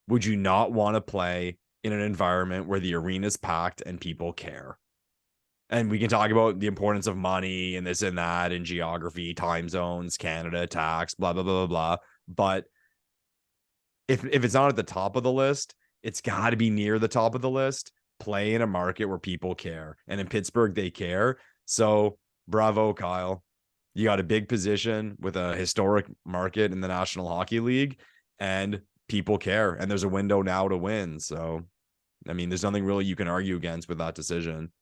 Would you not want to play in an environment where the arena's packed and people care? And we can talk about the importance of money and this and that and geography, time zones, Canada, tax, blah, blah, blah, blah, blah. But if it's not at the top of the list, it's got to be near the top of the list. Play in a market where people care. And in Pittsburgh, they care. So bravo, Kyle. You got a big position with a historic market in the National Hockey League, and people care. And there's a window now to win. So, I mean, there's nothing really you can argue against with that decision.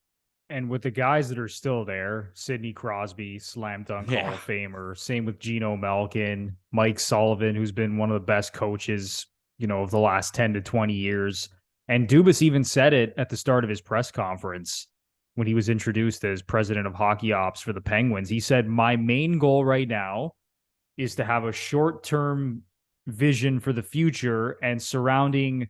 And with the guys that are still there, Sidney Crosby, slam dunk Hall of Famer. Same with Geno Malkin, Mike Sullivan, who's been one of the best coaches, of the last 10 to 20 years. And Dubas even said it at the start of his press conference when he was introduced as president of hockey ops for the Penguins. He said, my main goal right now is to have a short-term vision for the future, and surrounding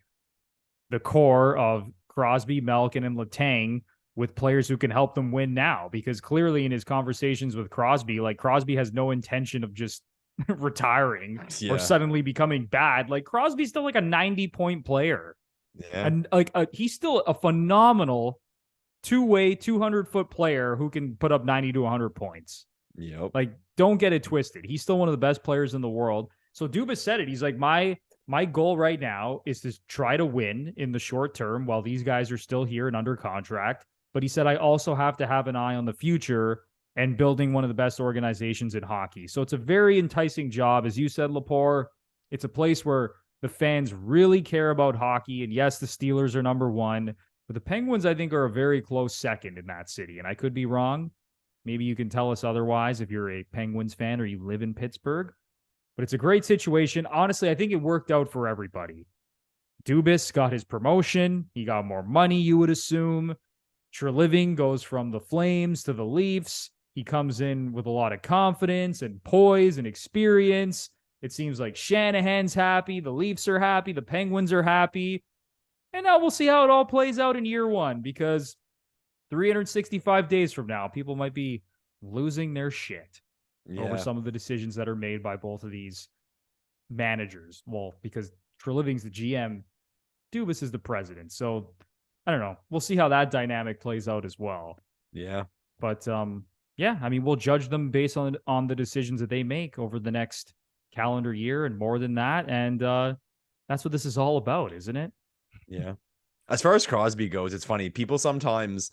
the core of Crosby, Malkin, and Letang with players who can help them win now. Because clearly in his conversations with Crosby, like, Crosby has no intention of just retiring or suddenly becoming bad. Like, Crosby's still like a 90-point player. Yeah. And he's still a phenomenal two-way 200-foot player who can put up 90 to 100 points. Yep. Like, don't get it twisted. He's still one of the best players in the world. So Dubas said it. He's like, my goal right now is to try to win in the short term while these guys are still here and under contract. But he said, I also have to have an eye on the future and building one of the best organizations in hockey. So it's a very enticing job. As you said, Lepore, it's a place where the fans really care about hockey. And yes, the Steelers are number one. But the Penguins, I think, are a very close second in that city. And I could be wrong. Maybe you can tell us otherwise if you're a Penguins fan or you live in Pittsburgh. But it's a great situation. Honestly, I think it worked out for everybody. Dubas got his promotion. He got more money, you would assume. Treliving goes from the Flames to the Leafs. He comes in with a lot of confidence and poise and experience. It seems like Shanahan's happy. The Leafs are happy. The Penguins are happy. And now we'll see how it all plays out in year one, because 365 days from now, people might be losing their shit over some of the decisions that are made by both of these managers. Well, because Treliving's the GM, Dubas is the president. So I don't know. We'll see how that dynamic plays out as well. Yeah. But I mean, we'll judge them based on the decisions that they make over the next calendar year and more than that. And that's what this is all about, isn't it? Yeah. As far as Crosby goes, it's funny. People sometimes,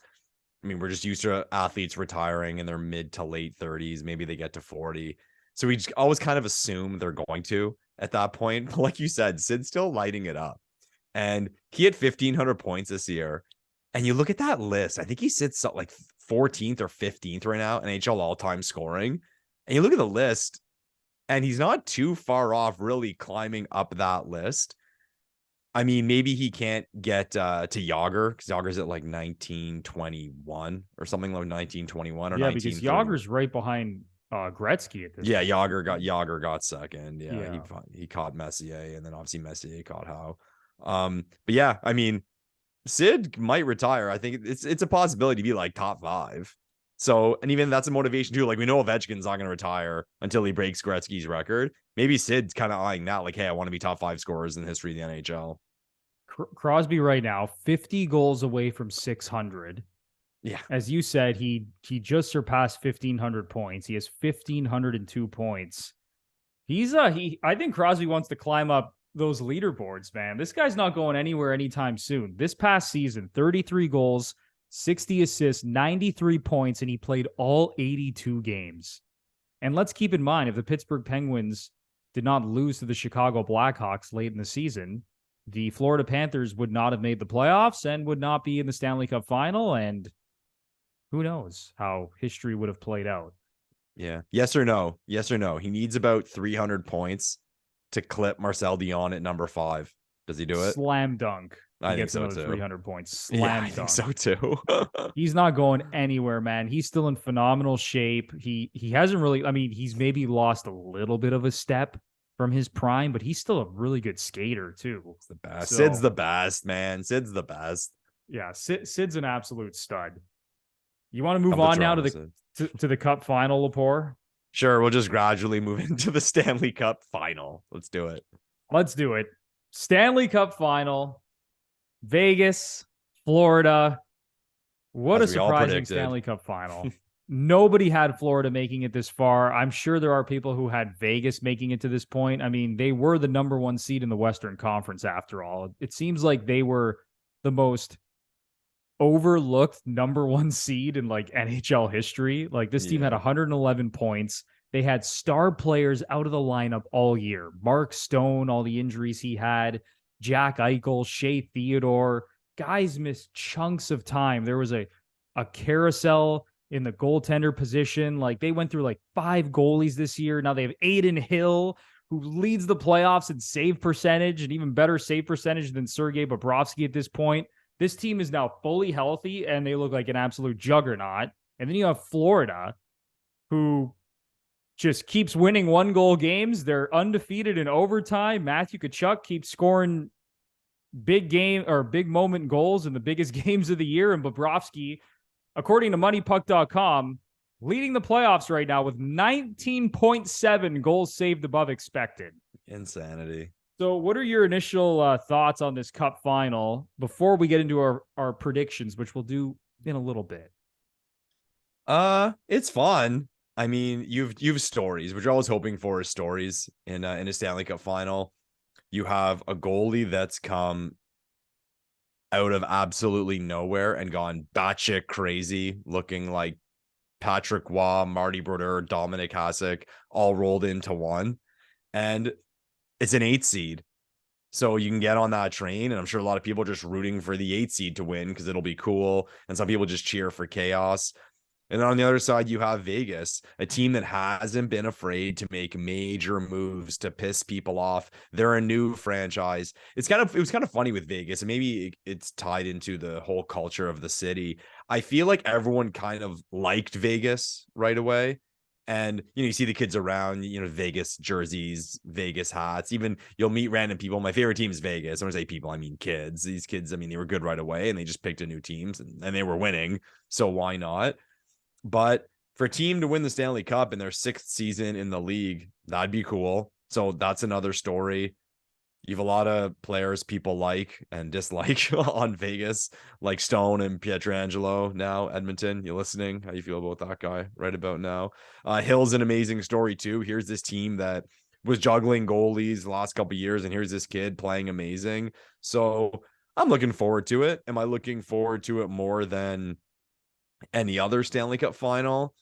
I mean, we're just used to athletes retiring in their mid to late 30s. Maybe they get to 40. So we just always kind of assume they're going to at that point. But like you said, Sid's still lighting it up. And he had 1,500 points this year. And you look at that list, I think he sits like 14th or 15th right now, NHL all-time scoring. And you look at the list, and he's not too far off really climbing up that list. I mean, maybe he can't get to Jágr, because Jágr's at like 1921 or something like 1921 or 1930. Because Jágr's right behind Gretzky at this Yeah, point. Jágr got second. Yeah. He caught Messier, and then obviously Messier caught Howe. But yeah, I mean, Sid might retire. I think it's a possibility to be like top 5. So, and even that's a motivation too. Like, we know Ovechkin's not going to retire until he breaks Gretzky's record. Maybe Sid's kind of eyeing that, like, hey, I want to be top 5 scorers in the history of the NHL. Crosby right now, 50 goals away from 600. Yeah. As you said, he just surpassed 1,500 points. He has 1,502 points. I think Crosby wants to climb up those leaderboards, man. This guy's not going anywhere anytime soon. This past season, 33 goals, 60 assists, 93 points, and he played all 82 games. And let's keep in mind, if the Pittsburgh Penguins did not lose to the Chicago Blackhawks late in the season, the Florida Panthers would not have made the playoffs and would not be in the Stanley Cup Final. And who knows how history would have played out. Yeah. Yes or no? Yes or no? He needs about 300 points to clip Marcel Dion at number 5. Does he do it? Slam dunk. I think so too. 300 points. Slam I think dunk. so too. He's not going anywhere, man. He's still in phenomenal shape. He hasn't really, I mean, he's maybe lost a little bit of a step from his prime, but he's still a really good skater too. It's the best. Sid's the best, man. Sid's the best. Yeah, Sid's an absolute stud. You want to move on now to the Cup Final, Lepore? Sure, we'll just gradually move into the Stanley Cup Final. Let's do it. Let's do it. Stanley Cup Final, Vegas, Florida. What As a surprising Stanley Cup Final. Nobody had Florida making it this far. I'm sure there are people who had Vegas making it to this point. I mean, they were the number 1 seed in the Western Conference after all. It seems like they were the most overlooked number 1 seed in like NHL history. Like, this team had 111 points. They had star players out of the lineup all year. Mark Stone, all the injuries he had, Jack Eichel, Shea Theodore, guys missed chunks of time. There was a carousel in the goaltender position. Like, they went through like 5 goalies this year. Now they have Aiden Hill, who leads the playoffs in save percentage, and even better save percentage than Sergei Bobrovsky at this point. This team is now fully healthy, and they look like an absolute juggernaut. And then you have Florida, who just keeps winning 1-goal games. They're undefeated in overtime. Matthew Tkachuk keeps scoring big moment goals in the biggest games of the year. And Bobrovsky, according to MoneyPuck.com, leading the playoffs right now with 19.7 goals saved above expected. Insanity. So what are your initial thoughts on this Cup Final before we get into our predictions, which we'll do in a little bit? It's fun. I mean, you've stories, which you're always hoping for, is stories in a Stanley Cup Final. You have a goalie that's come out of absolutely nowhere and gone batshit crazy, looking like Patrick Waugh, Marty Brodeur, Dominic Hasek, all rolled into one. And it's an 8 seed. So you can get on that train, and I'm sure a lot of people are just rooting for the 8 seed to win because it'll be cool. And some people just cheer for chaos. And then on the other side, you have Vegas, a team that hasn't been afraid to make major moves to piss people off. They're a new franchise. It was kind of funny with Vegas, and maybe it's tied into the whole culture of the city. I feel like everyone kind of liked Vegas right away. And, you see the kids around, Vegas jerseys, Vegas hats, even you'll meet random people. My favorite team is Vegas. When I say people, I mean kids. These kids, I mean, they were good right away, and they just picked a new teams, and they were winning. So why not? But for a team to win the Stanley Cup in their 6th season in the league, that'd be cool. So that's another story. You have a lot of players people like and dislike on Vegas, like Stone and Pietrangelo. Now, Edmonton, you listening? How you feel about that guy right about now? Hill's an amazing story too. Here's this team that was juggling goalies the last couple of years, and here's this kid playing amazing. So I'm looking forward to it. Am I looking forward to it more than any other Stanley Cup Final?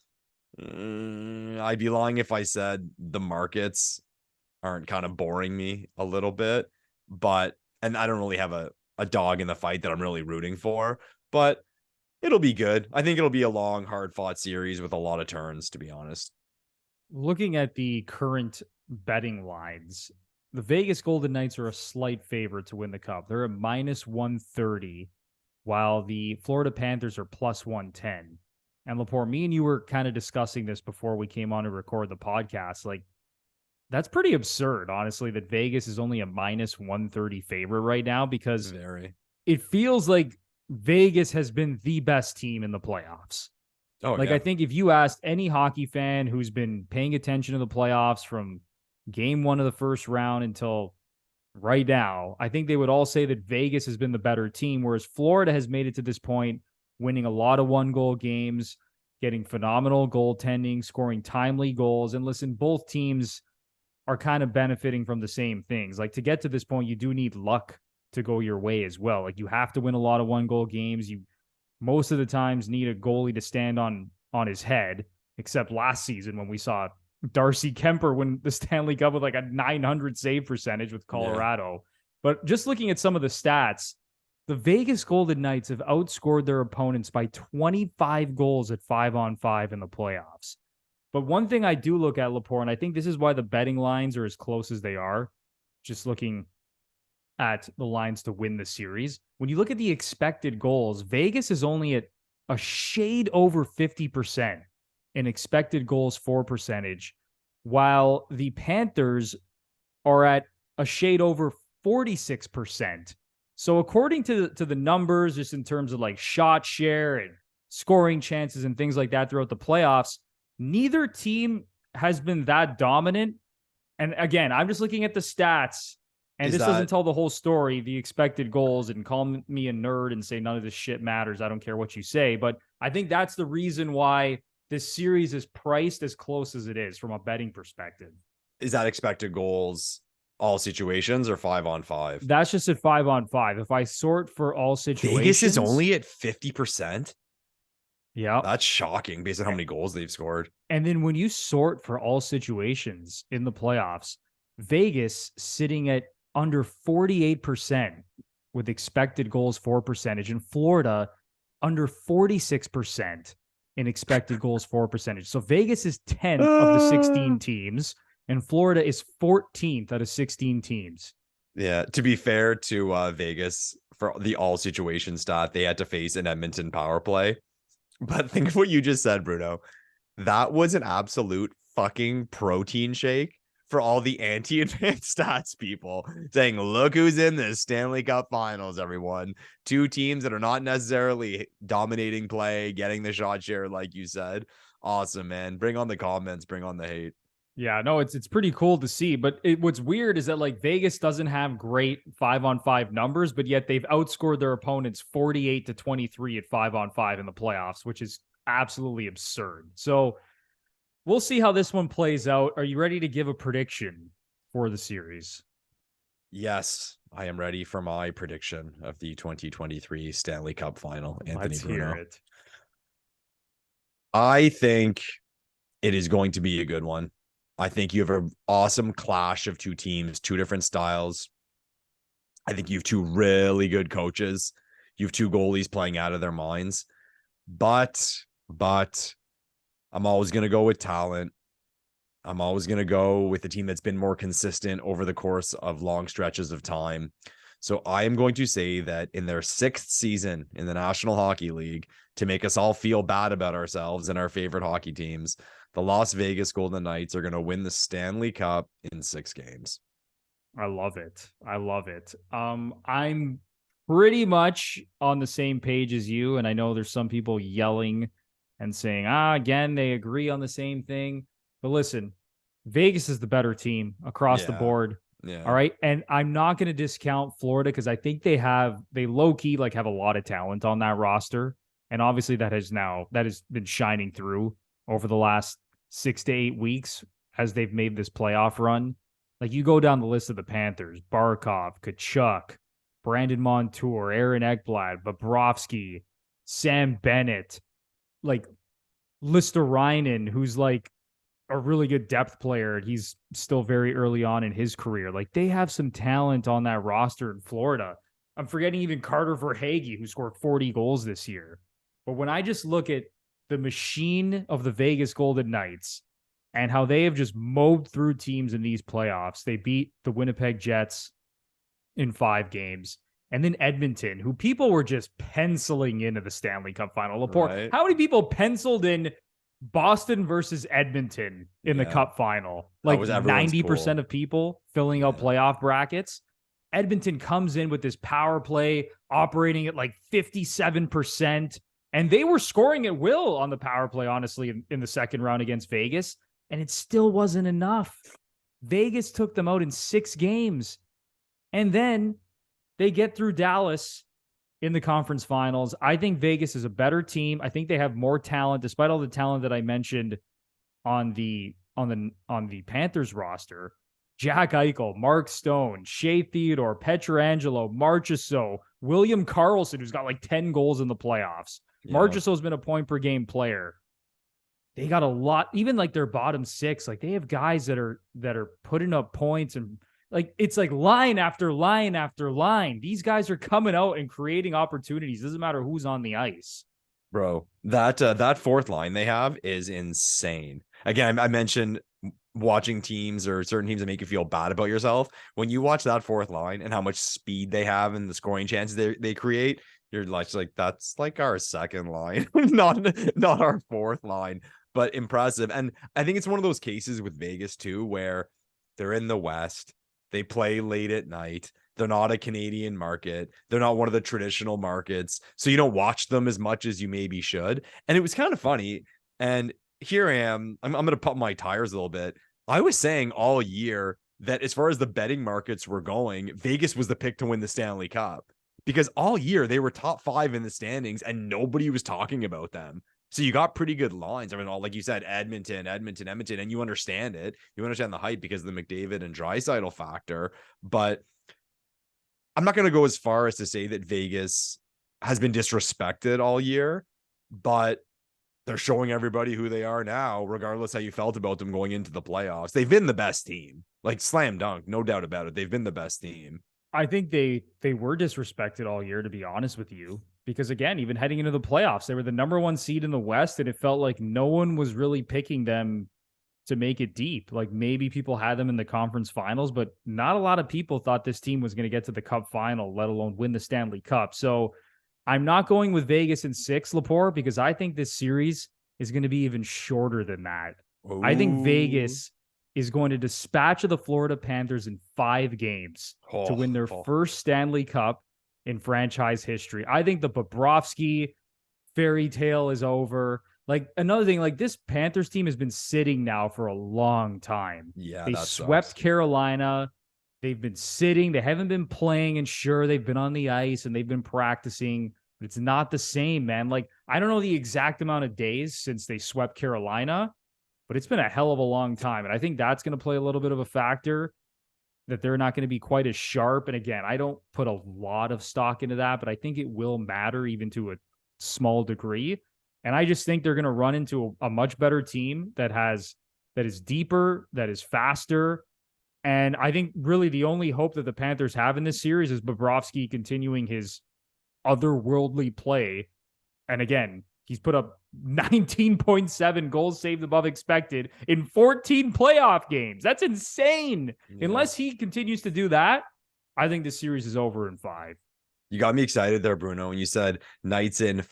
I'd be lying if I said the markets aren't kind of boring me a little bit, and I don't really have a dog in the fight that I'm really rooting for, but it'll be good. I think it'll be a long, hard fought series with a lot of turns, to be honest. Looking at the current betting lines, the Vegas Golden Knights are a slight favorite to win the cup. They're at minus 130, while the Florida Panthers are plus 110. And Lepore, me and you were kind of discussing this before we came on to record the podcast. Like, that's pretty absurd, honestly, that Vegas is only a minus 130 favorite right now, because it feels like Vegas has been the best team in the playoffs. I think if you asked any hockey fan who's been paying attention to the playoffs from game one of the first round until right now, I think they would all say that Vegas has been the better team, whereas Florida has made it to this point, winning a lot of one-goal games, getting phenomenal goaltending, scoring timely goals. And listen, both teams are kind of benefiting from the same things. Like, to get to this point, you do need luck to go your way as well. Like, you have to win a lot of one-goal games. You most of the times need a goalie to stand on his head, except last season when we saw Darcy Kemper win the Stanley Cup with like a 900 save percentage with Colorado. Yeah. But just looking at some of the stats, the Vegas Golden Knights have outscored their opponents by 25 goals at 5-on-5 in the playoffs. But one thing I do look at, Lepore, and I think this is why the betting lines are as close as they are, just looking at the lines to win the series. When you look at the expected goals, Vegas is only at a shade over 50% in expected goals for percentage, while the Panthers are at a shade over 46%. So according to the numbers, just in terms of like shot share and scoring chances and things like that throughout the playoffs, neither team has been that dominant. And again, I'm just looking at the stats, and this doesn't tell the whole story, the expected goals, and call me a nerd and say none of this shit matters. I don't care what you say. But I think that's the reason why this series is priced as close as it is from a betting perspective. Is that expected goals all situations or 5-on-5? That's just at 5-on-5. If I sort for all situations, Vegas is only at 50%. Yeah. That's shocking based on how many goals they've scored. And then when you sort for all situations in the playoffs, Vegas sitting at under 48% with expected goals for percentage, and Florida under 46% in expected goals for percentage. So Vegas is 10th of the 16 teams, and Florida is 14th out of 16 teams. Yeah, to be fair to Vegas, for the all situation stat, they had to face an Edmonton power play. But think of what you just said, Bruno. That was an absolute fucking protein shake for all the anti-advanced stats people saying, look who's in this Stanley Cup Finals, everyone. Two teams that are not necessarily dominating play, getting the shot share, like you said. Awesome, man. Bring on the comments. Bring on the hate. Yeah, no, it's pretty cool to see. But what's weird is that like Vegas doesn't have great 5-on-5 numbers, but yet they've outscored their opponents 48-23 at 5-on-5 in the playoffs, which is absolutely absurd. So we'll see how this one plays out. Are you ready to give a prediction for the series? Yes, I am ready for my prediction of the 2023 Stanley Cup Final. Anthony Bruno. Hear it. I think it is going to be a good one. I think you have an awesome clash of two teams, two different styles. I think you have two really good coaches. You have two goalies playing out of their minds. But I'm always going to go with talent. I'm always going to go with a team that's been more consistent over the course of long stretches of time. So I am going to say that in their 6th season in the National Hockey League, to make us all feel bad about ourselves and our favorite hockey teams, the Las Vegas Golden Knights are going to win the Stanley Cup in 6 games. I love it. I love it. I'm pretty much on the same page as you, and I know there's some people yelling and saying, again, they agree on the same thing. But listen, Vegas is the better team across the board. Yeah. All right. And I'm not going to discount Florida because I think they low-key have a lot of talent on that roster. And obviously that has been shining through over the last 6 to 8 weeks as they've made this playoff run. Like, you go down the list of the Panthers: Barkov, Tkachuk, Brandon Montour, Aaron Ekblad, Bobrovsky, Sam Bennett. Like, Listerainen, who's like a really good depth player. He's still very early on in his career. Like they have some talent on that roster in Florida. I'm forgetting even Carter Verhaeghe, who scored 40 goals this year. But when I just look at the machine of the Vegas Golden Knights and how they have just mowed through teams in these playoffs, they beat the Winnipeg Jets in 5 games. And then Edmonton, who people were just penciling into the Stanley Cup Final. Lepore, Right. how many people penciled in Boston versus Edmonton in the Cup Final? Like 90% of people filling out playoff brackets. Edmonton comes in with this power play operating at like 57%. And they were scoring at will on the power play, honestly, in the second round against Vegas. And it still wasn't enough. Vegas took them out in 6 games. And then they get through Dallas in the conference finals. I think Vegas is a better team. I think they have more talent, despite all the talent that I mentioned on the Panthers roster. Jack Eichel, Mark Stone, Shea Theodore, Pietrangelo, Marchessault, William Karlsson, who's got like 10 goals in the playoffs. Yeah. Marchessault's been a point per game player. They got a lot, even like their bottom 6. Like they have guys that are putting up points, and like it's like line after line after line. These guys are coming out and creating opportunities. Doesn't matter who's on the ice. Bro, that fourth line they have is insane. Again, I mentioned watching teams or certain teams that make you feel bad about yourself. When you watch that fourth line and how much speed they have and the scoring chances they create, you're like that's like our second line, not our fourth line, but impressive. And I think it's one of those cases with Vegas too, where they're in the West. They play late at night. They're not a Canadian market. They're not one of the traditional markets. So you don't watch them as much as you maybe should. And it was kind of funny. And here I am. I'm going to pump my tires a little bit. I was saying all year that as far as the betting markets were going, Vegas was the pick to win the Stanley Cup, because all year they were top 5 in the standings and nobody was talking about them. So you got pretty good lines. I mean, like you said, Edmonton, and you understand it. You understand the hype because of the McDavid and Draisaitl factor. But I'm not going to go as far as to say that Vegas has been disrespected all year, but they're showing everybody who they are now, regardless how you felt about them going into the playoffs. They've been the best team, like slam dunk, no doubt about it. They've been the best team. I think they were disrespected all year, to be honest with you. Because again, even heading into the playoffs, they were the number 1 seed in the West, and it felt like no one was really picking them to make it deep. Like maybe people had them in the conference finals, but not a lot of people thought this team was going to get to the Cup final, let alone win the Stanley Cup. So I'm not going with Vegas in 6, Lepore, because I think this series is going to be even shorter than that. Ooh. I think Vegas is going to dispatch of the Florida Panthers in 5 games to win their first Stanley Cup in franchise history. I think the Bobrovsky fairy tale is over. Like another thing, like this Panthers team has been sitting now for a long time. Yeah, they swept Carolina. They've been sitting. They haven't been playing, and sure, they've been on the ice and they've been practicing, but it's not the same, man. Like I don't know the exact amount of days since they swept Carolina, but it's been a hell of a long time. And I think that's going to play a little bit of a factor, that they're not going to be quite as sharp. And again, I don't put a lot of stock into that, but I think it will matter even to a small degree. And I just think they're going to run into a much better team that is deeper, that is faster. And I think really the only hope that the Panthers have in this series is Bobrovsky continuing his otherworldly play. And again, he's put up 19.7 goals saved above expected in 14 playoff games. That's insane. Yeah. Unless he continues to do that, I think this series is over in 5. You got me excited there, Bruno, when you said Knights in.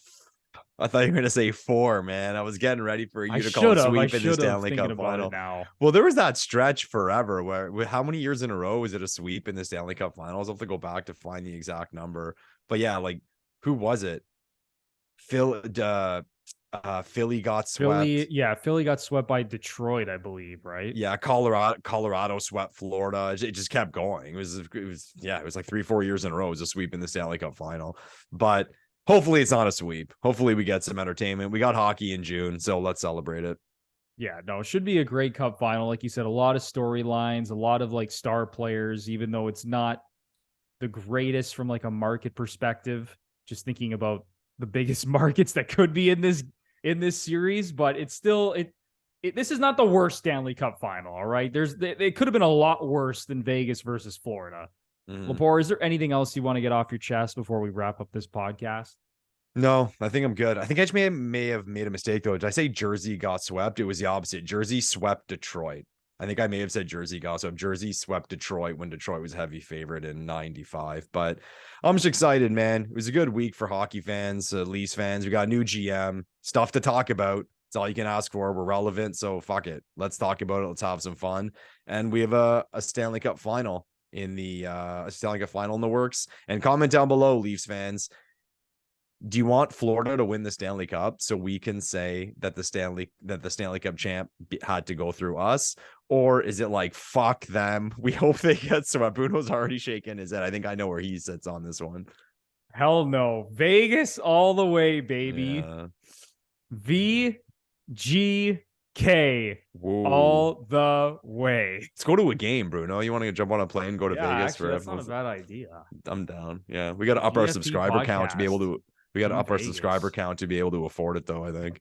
I thought you were going to say 4, man. I was getting ready for you to call a sweep in the Stanley Cup Final. Well, there was that stretch forever where how many years in a row is it a sweep in the Stanley Cup Finals? I'll have to go back to find the exact number. But yeah, like who was it? Philly got swept. Philly got swept by Detroit, I believe, right? Yeah, Colorado swept Florida. It just kept going. It was like 3-4 years in a row. It was a sweep in the Stanley Cup Final. But hopefully it's not a sweep. Hopefully we get some entertainment. We got hockey in June, so let's celebrate it. Yeah, no, it should be a great Cup Final. Like you said, a lot of storylines, a lot of like star players, even though it's not the greatest from like a market perspective. Just thinking about the biggest markets that could be in in this series, but it's still this is not the worst Stanley Cup final. All right. It could have been a lot worse than Vegas versus Florida. Lepore, is there anything else you want to get off your chest before we wrap up this podcast? No, I think I'm good. I think I just may have made a mistake though. Did I say Jersey got swept? It was the opposite. Jersey swept Detroit. I think I may have said Jersey got swept. Jersey swept Detroit when Detroit was heavy favorite in 95. But I'm just excited, man. It was a good week for hockey fans, Leafs fans. We got a new GM, stuff to talk about. It's all you can ask for. We're relevant, so fuck it. Let's talk about it. Let's have some fun. And we have a Stanley Cup final in the works. And comment down below, Leafs fans. Do you want Florida to win the Stanley Cup so we can say that the Stanley Cup champ had to go through us? Or is it like, fuck them, we hope they get swept? Bruno's already shaking his head. I think I know where he sits on this one. Hell no. Vegas all the way, baby. Yeah. VGK. Whoa. All the way. Let's go to a game, Bruno. You want to jump on a plane, go to Vegas? Actually, that's not a bad idea. I'm down. Yeah, we got to up our subscriber count to be able to. We got to up our subscriber count to be able to afford it, though, I think.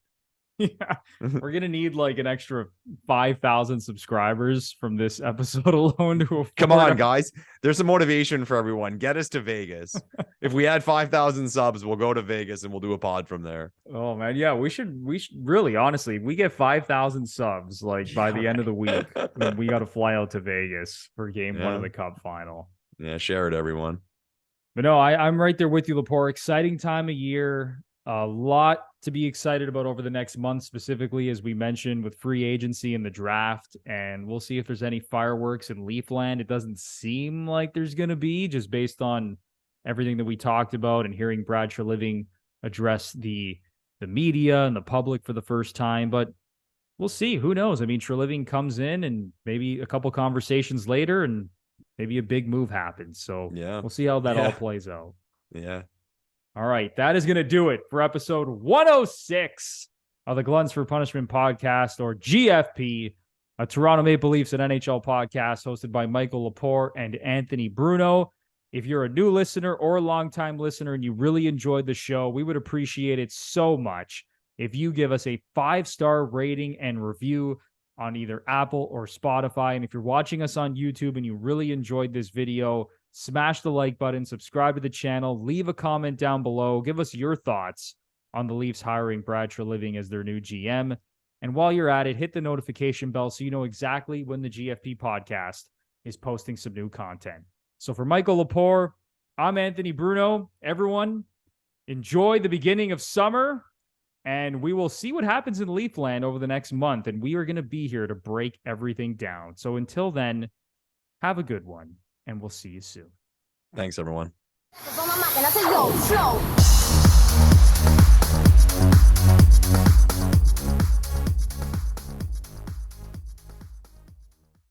Yeah, we're going to need like an extra 5,000 subscribers from this episode alone to afford. Come on, guys. There's some motivation for everyone. Get us to Vegas. If we had 5,000 subs, we'll go to Vegas and we'll do a pod from there. Oh, man. Yeah, we should really, honestly, we get 5,000 subs like by the end of the week. Then we got to fly out to Vegas for game one of the Cup final. Yeah, share it, everyone. But no, I'm right there with you, Lepore. Exciting time of year. A lot to be excited about over the next month, specifically, as we mentioned, with free agency and the draft. And we'll see if there's any fireworks in Leafland. It doesn't seem like there's going to be, just based on everything that we talked about and hearing Brad Treliving address the media and the public for the first time. But we'll see. Who knows? I mean, Treliving comes in and maybe a couple conversations later and maybe a big move happens. So we'll see how that all plays out. Yeah. All right. That is going to do it for episode 106 of the Gluttons For Punishment Podcast, or GFP, a Toronto Maple Leafs and NHL podcast hosted by Michael Lepore and Anthony Bruno. If you're a new listener or a longtime listener and you really enjoyed the show, we would appreciate it so much if you give us a 5-star rating and review on either Apple or Spotify. And if you're watching us on YouTube and you really enjoyed this video, smash the like button, subscribe to the channel, leave a comment down below, give us your thoughts on the Leafs hiring Brad Treliving as their new GM. And while you're at it, hit the notification bell so you know exactly when the GFP podcast is posting some new content. So for Michael Lepore, I'm Anthony Bruno. Everyone, enjoy the beginning of summer. And we will see what happens in Leafland over the next month. And we are going to be here to break everything down. So until then, have a good one. And we'll see you soon. Thanks, everyone.